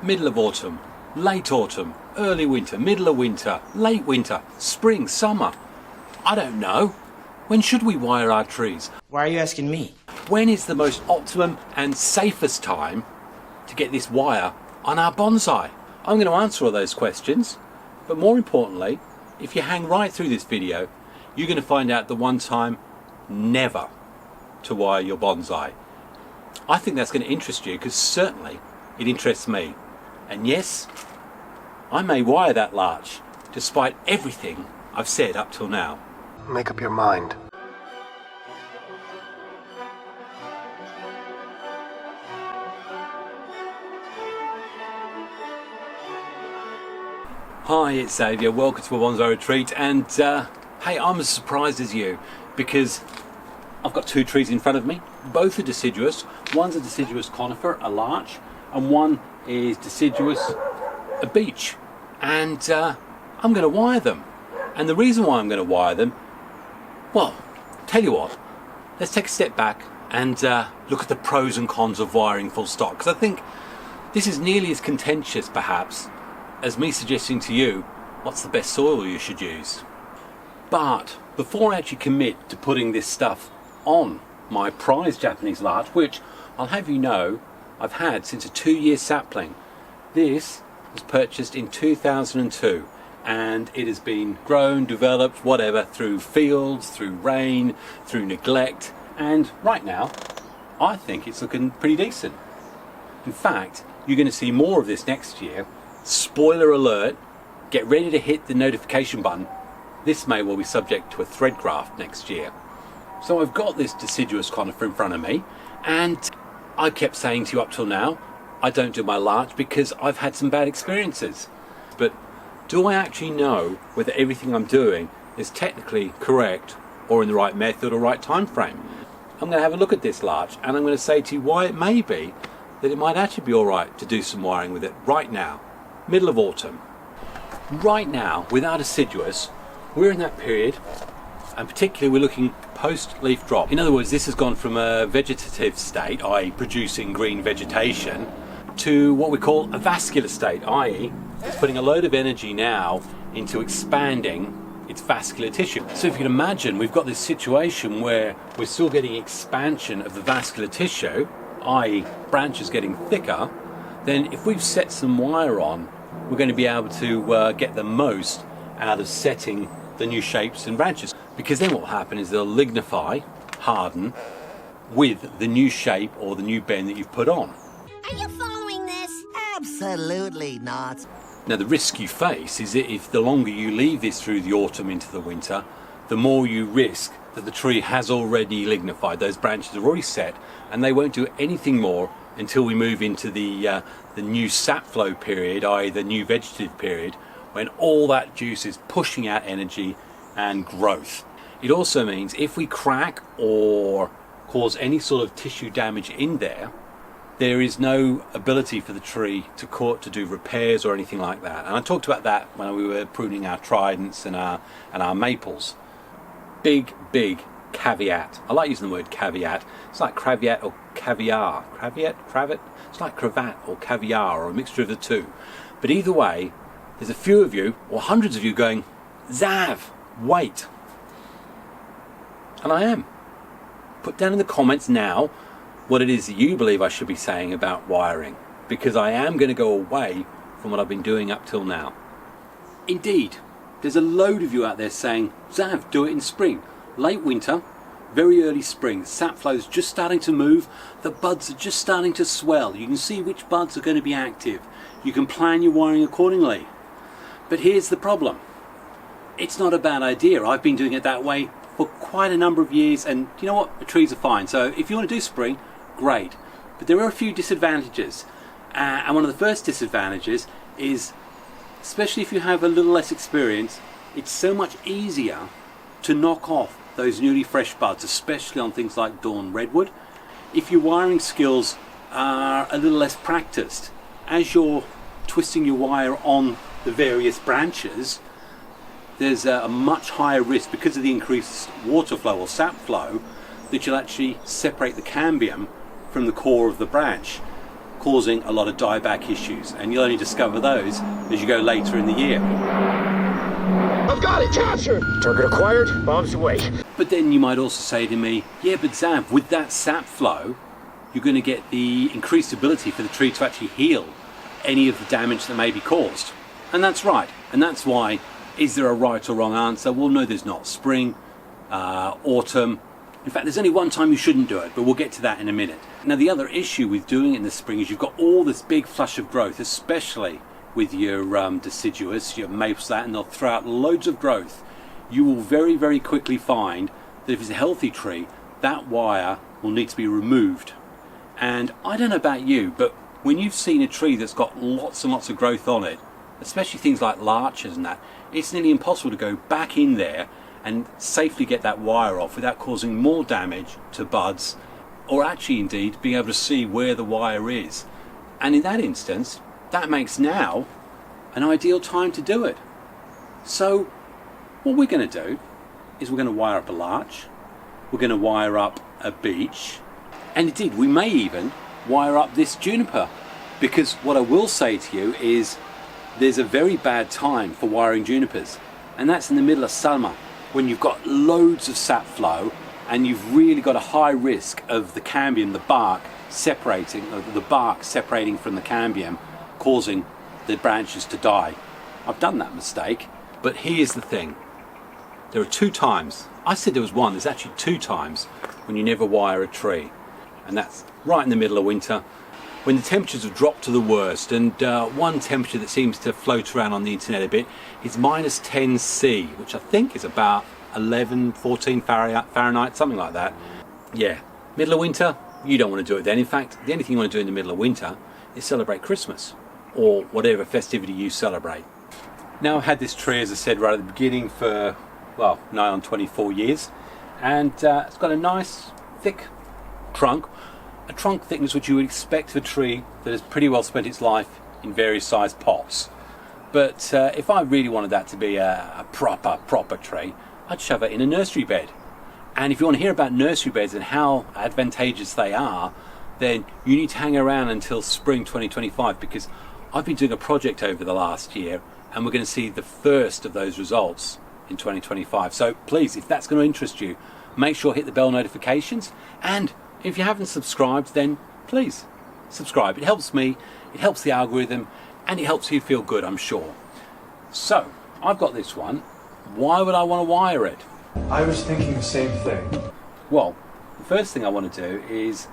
middle of autumn, late autumn, early winter, middle of winter, late winter, spring, summer? I don't know. When should we wire our trees? Why are you asking me? When is the most optimum and safest time to get this wire on our bonsai? I'm going to answer all those questions, but more importantly, if you hang right through this video, you're going to find out the one time never to wire your bonsai. I think that's going to interest you, because certainly it interests me. And yes, I may wire that larch, despite everything I've said up till now. Make up your mind. Hi, it's Xavier. Welcome to a bonsai retreat, and hey, I'm as surprised as you, because I've got two trees in front of me. Both are deciduous. One's a deciduous conifer, a larch, and one is deciduous, a beech. And I'm going to wire them. And the reason why I'm going to wire them, well, tell you what, let's take a step back and look at the pros and cons of wiring full stop, because I think this is nearly as contentious, perhaps, as me suggesting to you what's the best soil you should use. But before I actually commit to putting this stuff on my prized Japanese larch, which I'll have you know I've had since a 2-year sapling. This was purchased in 2002, and it has been grown, developed, whatever, through fields, through rain, through neglect, and right now I think it's looking pretty decent. In fact, you're going to see more of this next year. Spoiler alert, get ready to hit the notification button. This may well be subject to a thread graft next year. So I've got this deciduous conifer in front of me, and I kept saying to you up till now, I don't do my larch because I've had some bad experiences. But do I actually know whether everything I'm doing is technically correct or in the right method or right time frame? I'm going to have a look at this larch, and I'm going to say to you why it may be that it might actually be alright to do some wiring with it right now. Middle of autumn. Right now, with our deciduous, we're in that period, and particularly we're looking post-leaf drop. In other words, this has gone from a vegetative state, i.e. producing green vegetation, to what we call a vascular state, i.e. it's putting a load of energy now into expanding its vascular tissue. So if you can imagine, we've got this situation where we're still getting expansion of the vascular tissue, i.e. branches getting thicker. Then if we've set some wire on, we're going to be able to get the most out of setting the new shapes and branches. Because then what will happen is they'll lignify, harden, with the new shape or the new bend that you've put on. Are you following this? Absolutely not. Now the risk you face is that if the longer you leave this through the autumn into the winter, the more you risk that the tree has already lignified. Those branches are already set, and they won't do anything more until we move into the new sap flow period, i.e. the new vegetative period, when all that juice is pushing out energy and growth. It also means if we crack or cause any sort of tissue damage in there, there is no ability for the tree to do repairs or anything like that. And I talked about that when we were pruning our tridents and our maples. Big caveat. I like using the word caveat. It's like cravat or caviar. Cravat? It's like cravat or caviar, or a mixture of the two. But either way, there's a few of you, or hundreds of you, going, Zav, wait. And I am. Put down in the comments now what it is that you believe I should be saying about wiring, because I am going to go away from what I've been doing up till now. Indeed, there's a load of you out there saying, Zav, do it in spring. Late winter, very early spring, sap flow's just starting to move, the buds are just starting to swell. You can see which buds are going to be active. You can plan your wiring accordingly. But here's the problem. It's not a bad idea. I've been doing it that way for quite a number of years, and you know what? The trees are fine. So if you want to do spring, great. But there are a few disadvantages. And one of the first disadvantages is, especially if you have a little less experience, it's so much easier to knock off those newly fresh buds, especially on things like dawn redwood. If your wiring skills are a little less practiced, as you're twisting your wire on the various branches, there's a much higher risk, because of the increased water flow or sap flow, that you'll actually separate the cambium from the core of the branch. causing a lot of dieback issues, and you'll only discover those as you go later in the year. I've got it! Captured! Target acquired, bombs away. But then you might also say to me, yeah, but Zav, with that sap flow, you're going to get the increased ability for the tree to actually heal any of the damage that may be caused. And that's right. And that's why, is there a right or wrong answer? Well, no, there's not. Spring, autumn. In fact, there's only one time you shouldn't do it, but we'll get to that in a minute. Now, the other issue with doing it in the spring is you've got all this big flush of growth, especially with your deciduous, your maples, that, and they'll throw out loads of growth. You will very, very quickly find that if it's a healthy tree, that wire will need to be removed. And I don't know about you, but when you've seen a tree that's got lots and lots of growth on it, especially things like larches and that, it's nearly impossible to go back in there and safely get that wire off without causing more damage to buds, or actually indeed being able to see where the wire is. And in that instance, that makes now an ideal time to do it. So what we're going to do is we're going to wire up a larch, we're going to wire up a beech, and indeed we may even wire up this juniper, because what I will say to you is there's a very bad time for wiring junipers, and that's in the middle of summer when you've got loads of sap flow and you've really got a high risk of the cambium, the bark separating from the cambium, causing the branches to die. I've done that mistake. But here's the thing, there are two times, I said there was one, there's actually two times when you never wire a tree, and that's right in the middle of winter when the temperatures have dropped to the worst. And one temperature that seems to float around on the internet a bit is minus 10 C, which I think is about 14 Fahrenheit, something like that. Yeah, middle of winter, you don't want to do it then. In fact, the only thing you want to do in the middle of winter is celebrate Christmas or whatever festivity you celebrate. Now, I've had this tree, as I said right at the beginning, for, well, nigh on 24 years, and it's got a nice thick trunk, a trunk thickness which you would expect of a tree that has pretty well spent its life in various sized pots. But if I really wanted that to be a proper tree, I'd shove it in a nursery bed. And if you want to hear about nursery beds and how advantageous they are, then you need to hang around until spring 2025, because I've been doing a project over the last year and we're going to see the first of those results in 2025. So please, if that's going to interest you, make sure hit the bell notifications, and if you haven't subscribed, then please subscribe. It helps me, it helps the algorithm, and it helps you feel good, I'm sure. So I've got this one. Why would I want to wire it? I was thinking the same thing. Well, the first thing I want to do is,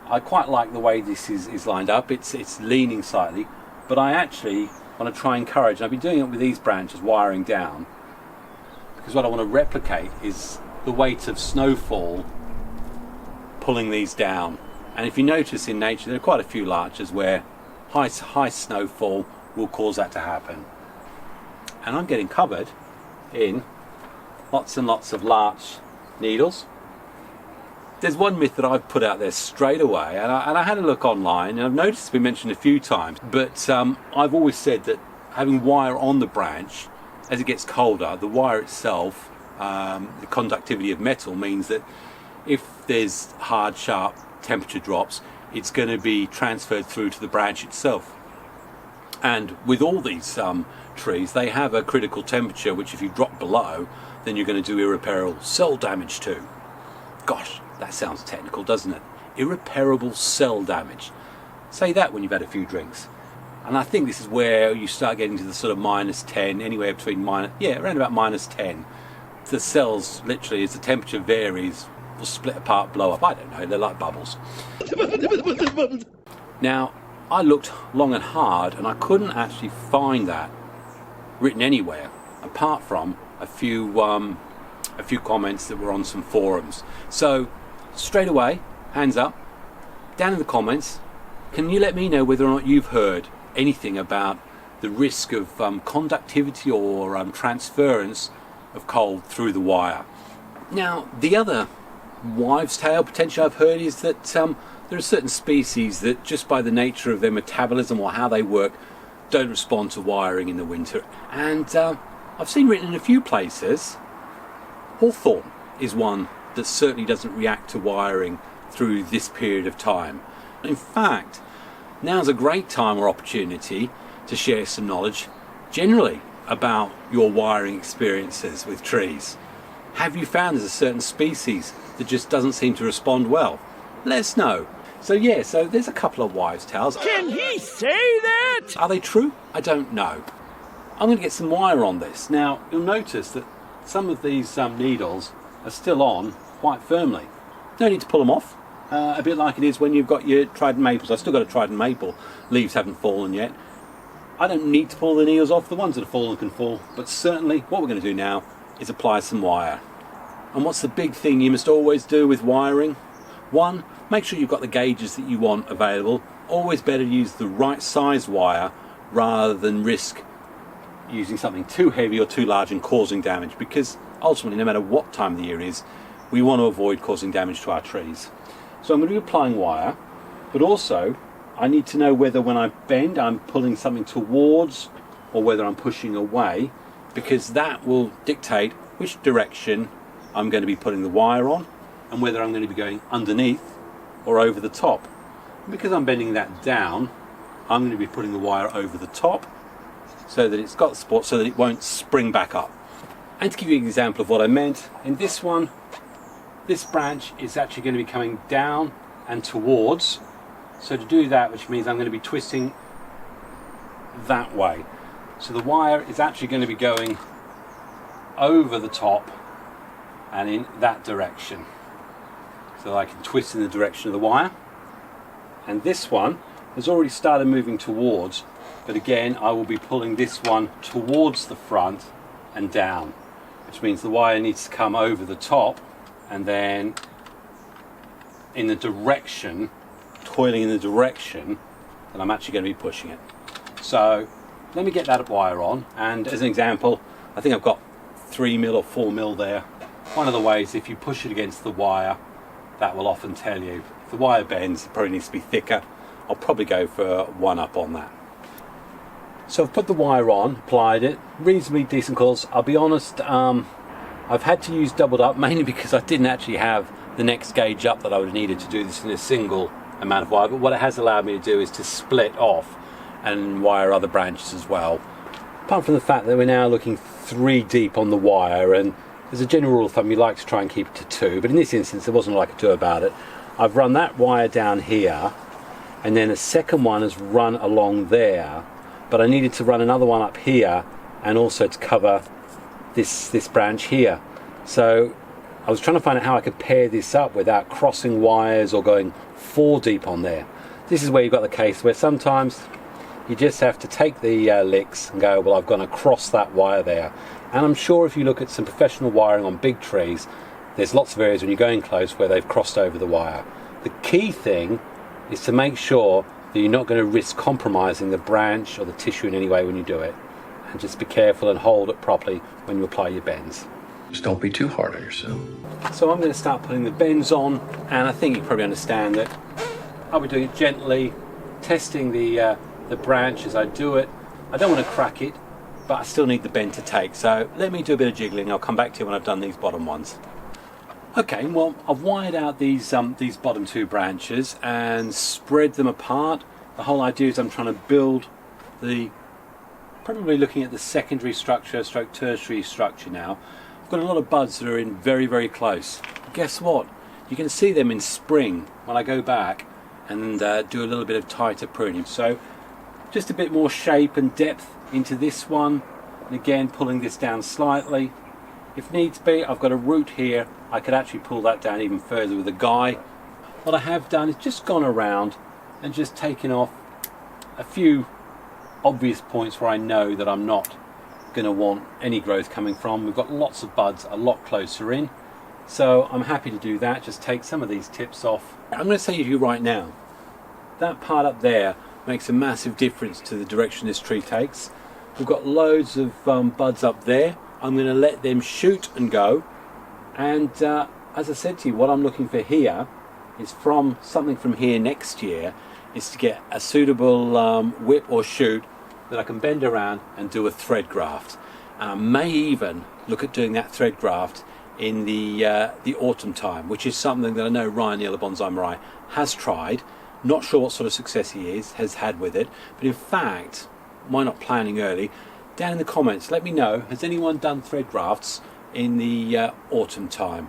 I quite like the way this is lined up. It's leaning slightly, but I actually want to try and encourage, and I've been doing it with these branches wiring down, because what I want to replicate is the weight of snowfall pulling these down. And if you notice in nature, there are quite a few larches where high snowfall will cause that to happen. And I'm getting covered in lots and lots of larch needles. There's one myth that I've put out there straight away, and I had a look online, and I've noticed it's been mentioned a few times, but I've always said that having wire on the branch, as it gets colder, the wire itself, the conductivity of metal means that if there's hard, sharp temperature drops, it's going to be transferred through to the branch itself. And with all these trees, they have a critical temperature, which if you drop below, then you're going to do irreparable cell damage to. Gosh, that sounds technical, doesn't it? Irreparable cell damage. Say that when you've had a few drinks. And I think this is where you start getting to the sort of minus 10, anywhere between around about minus 10. The cells, literally, as the temperature varies, will split apart, blow up. I don't know, they're like bubbles. Now, I looked long and hard, and I couldn't actually find that written anywhere, apart from a few comments that were on some forums. So, straight away, hands up, down in the comments, can you let me know whether or not you've heard anything about the risk of conductivity or transference of cold through the wire? Now, the other wives' tale potentially I've heard is that there are certain species that, just by the nature of their metabolism or how they work, don't respond to wiring in the winter. And I've seen written in a few places, hawthorn is one that certainly doesn't react to wiring through this period of time. In fact, now's a great time or opportunity to share some knowledge generally about your wiring experiences with trees. Have you found there's a certain species that just doesn't seem to respond well? Let us know. So there's a couple of wives' tales. Can he say that? Are they true? I don't know. I'm going to get some wire on this. Now, you'll notice that some of these needles are still on quite firmly. No need to pull them off. A bit like it is when you've got your trident maples. I've still got a trident maple. Leaves haven't fallen yet. I don't need to pull the needles off. The ones that have fallen can fall. But certainly what we're going to do now is apply some wire. And what's the big thing you must always do with wiring? One, make sure you've got the gauges that you want available. Always better use the right size wire rather than risk using something too heavy or too large and causing damage, because ultimately, no matter what time of the year it is, we want to avoid causing damage to our trees. So I'm going to be applying wire, but also I need to know whether when I bend I'm pulling something towards or whether I'm pushing away, because that will dictate which direction I'm going to be putting the wire on and whether I'm going to be going underneath or over the top. And because I'm bending that down, I'm going to be putting the wire over the top so that it's got support so that it won't spring back up. And to give you an example of what I meant, in this one, this branch is actually going to be coming down and towards. So to do that, which means I'm going to be twisting that way. So the wire is actually going to be going over the top and in that direction. So I can twist in the direction of the wire. And this one has already started moving towards, but again I will be pulling this one towards the front and down, which means the wire needs to come over the top and then in the direction, toiling in the direction that I'm actually going to be pushing it. So let me get that wire on, and as an example, I think I've got 3mm or 4mm there. One of the ways, if you push it against the wire, that will often tell you. If the wire bends, it probably needs to be thicker. I'll probably go for 1 up on that. So I've put the wire on, applied it, reasonably decent coils. I'll be honest, I've had to use doubled up mainly because I didn't actually have the next gauge up that I would have needed to do this in a single amount of wire, but what it has allowed me to do is to split off and wire other branches as well. Apart from the fact that we're now looking 3 deep on the wire, and as a general rule of thumb you like to try and keep it to 2, but in this instance there wasn't a lot I could do about it. I've run that wire down here and then a second one has run along there, but I needed to run another one up here and also to cover this branch here. So I was trying to find out how I could pair this up without crossing wires or going 4 deep on there. This is where you've got the case where sometimes you just have to take the licks and go, well, I've gone across that wire there. And I'm sure if you look at some professional wiring on big trees, there's lots of areas when you're going close where they've crossed over the wire. The key thing is to make sure that you're not going to risk compromising the branch or the tissue in any way when you do it. And just be careful and hold it properly when you apply your bends. Just don't be too hard on yourself. So I'm going to start putting the bends on, and I think you probably understand that I'll be doing it gently, testing the branch as I do it. I don't want to crack it, but I still need the bend to take. So let me do a bit of jiggling. I'll come back to you when I've done these bottom ones. Okay, well, I've wired out these bottom 2 branches and spread them apart. The whole idea is I'm trying to build probably looking at the secondary structure, stroke tertiary structure now. I've got a lot of buds that are in very, very close. Guess what? You can see them in spring when I go back and do a little bit of tighter pruning. So just a bit more shape and depth into this one, and again pulling this down slightly. If needs be, I've got a root here. I could actually pull that down even further with a guy. What I have done is just gone around and just taken off a few obvious points where I know that I'm not going to want any growth coming from. We've got lots of buds a lot closer in, so I'm happy to do that. Just take some of these tips off. I'm going to say to you right now, that part up there makes a massive difference to the direction this tree takes. We've got loads of buds up there. I'm going to let them shoot and go, and as I said to you, what I'm looking for here is from something from here next year is to get a suitable whip or shoot that I can bend around and do a thread graft. And I may even look at doing that thread graft in the autumn time, which is something that I know Ryan Neal of Bonsai has tried. Not sure what sort of success he has had with it, but in fact, why not planning early? Down in the comments, let me know, has anyone done thread grafts in the autumn time?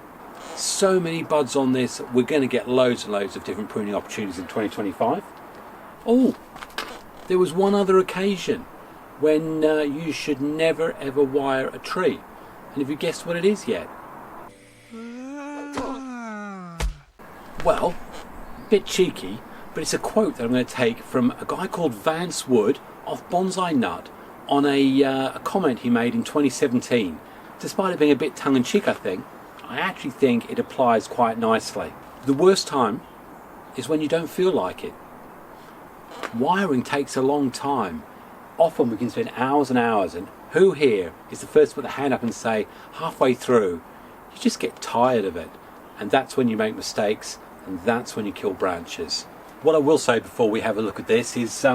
So many buds on this, we're going to get loads and loads of different pruning opportunities in 2025. Oh, there was one other occasion when you should never ever wire a tree. And have you guessed what it is yet? Well, a bit cheeky, but it's a quote that I'm going to take from a guy called Vance Wood of Bonsai Nut on a comment he made in 2017. Despite it being a bit tongue-in-cheek, I actually think it applies quite nicely. The worst time is when you don't feel like it. Wiring takes a long time. Often we can spend hours and hours, and who here is the first to put the hand up and say, halfway through, you just get tired of it. And that's when you make mistakes, and that's when you kill branches. What I will say before we have a look at this is,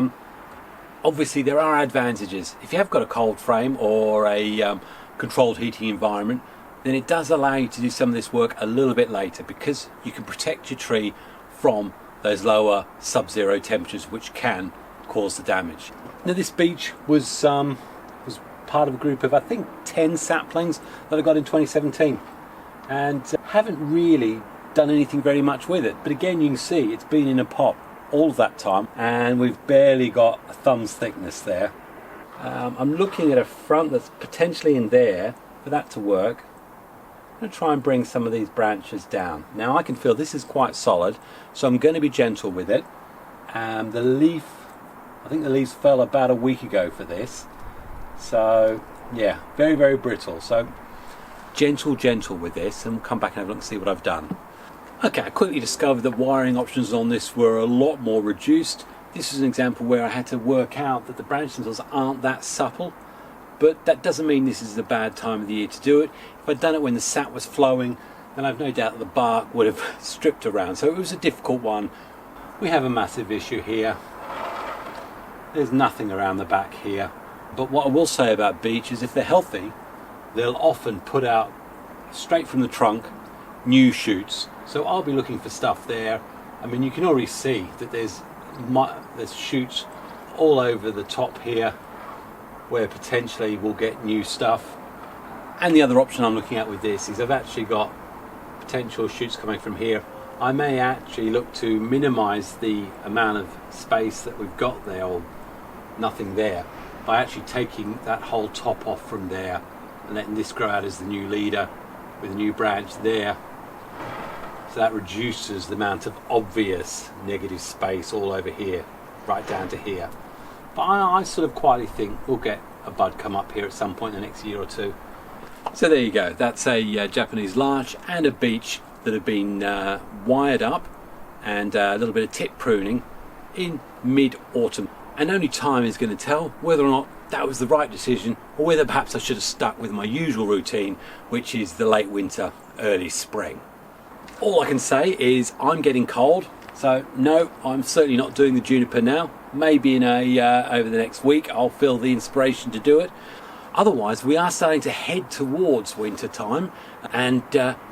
obviously there are advantages. If you have got a cold frame or a controlled heating environment, then it does allow you to do some of this work a little bit later, because you can protect your tree from those lower sub-zero temperatures which can cause the damage. Now this beech was part of a group of I think 10 saplings that I got in 2017, and haven't really done anything very much with it. But again, you can see it's been in a pot all of that time, and we've barely got a thumb's thickness there. I'm looking at a front that's potentially in there for that to work. I'm going to try and bring some of these branches down. Now I can feel this is quite solid, so I'm going to be gentle with it. The leaf, I think the leaves fell about a week ago for this, so yeah, very, very brittle. So gentle with this, and we'll come back and have a look and see what I've done. Okay, I quickly discovered that wiring options on this were a lot more reduced. This is an example where I had to work out that the branch themselves aren't that supple, but that doesn't mean this is a bad time of the year to do it. If I'd done it when the sap was flowing, then I've no doubt that the bark would have stripped around. So it was a difficult one. We have a massive issue here. There's nothing around the back here. But what I will say about beech is if they're healthy, they'll often put out, straight from the trunk, new shoots. So I'll be looking for stuff there. I mean, you can already see that there's shoots all over the top here where potentially we'll get new stuff. And the other option I'm looking at with this is I've actually got potential shoots coming from here. I may actually look to minimize the amount of space that we've got there, or nothing there, by actually taking that whole top off from there and letting this grow out as the new leader with a new branch there. So that reduces the amount of obvious negative space all over here, right down to here. But I sort of quietly think we'll get a bud come up here at some point in the next year or two. So there you go, that's a Japanese larch and a beech that have been wired up, and a little bit of tip pruning in mid-autumn. And only time is going to tell whether or not that was the right decision, or whether perhaps I should have stuck with my usual routine, which is the late winter, early spring. All I can say is I'm getting cold, so no, I'm certainly not doing the juniper now. Maybe in over the next week I'll feel the inspiration to do it. Otherwise, we are starting to head towards winter time, and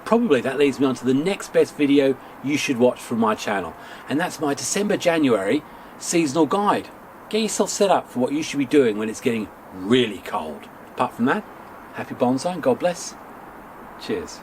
probably that leads me on to the next best video you should watch from my channel, and that's my December-January seasonal guide. Get yourself set up for what you should be doing when it's getting really cold. Apart from that, happy bonsai and God bless. Cheers.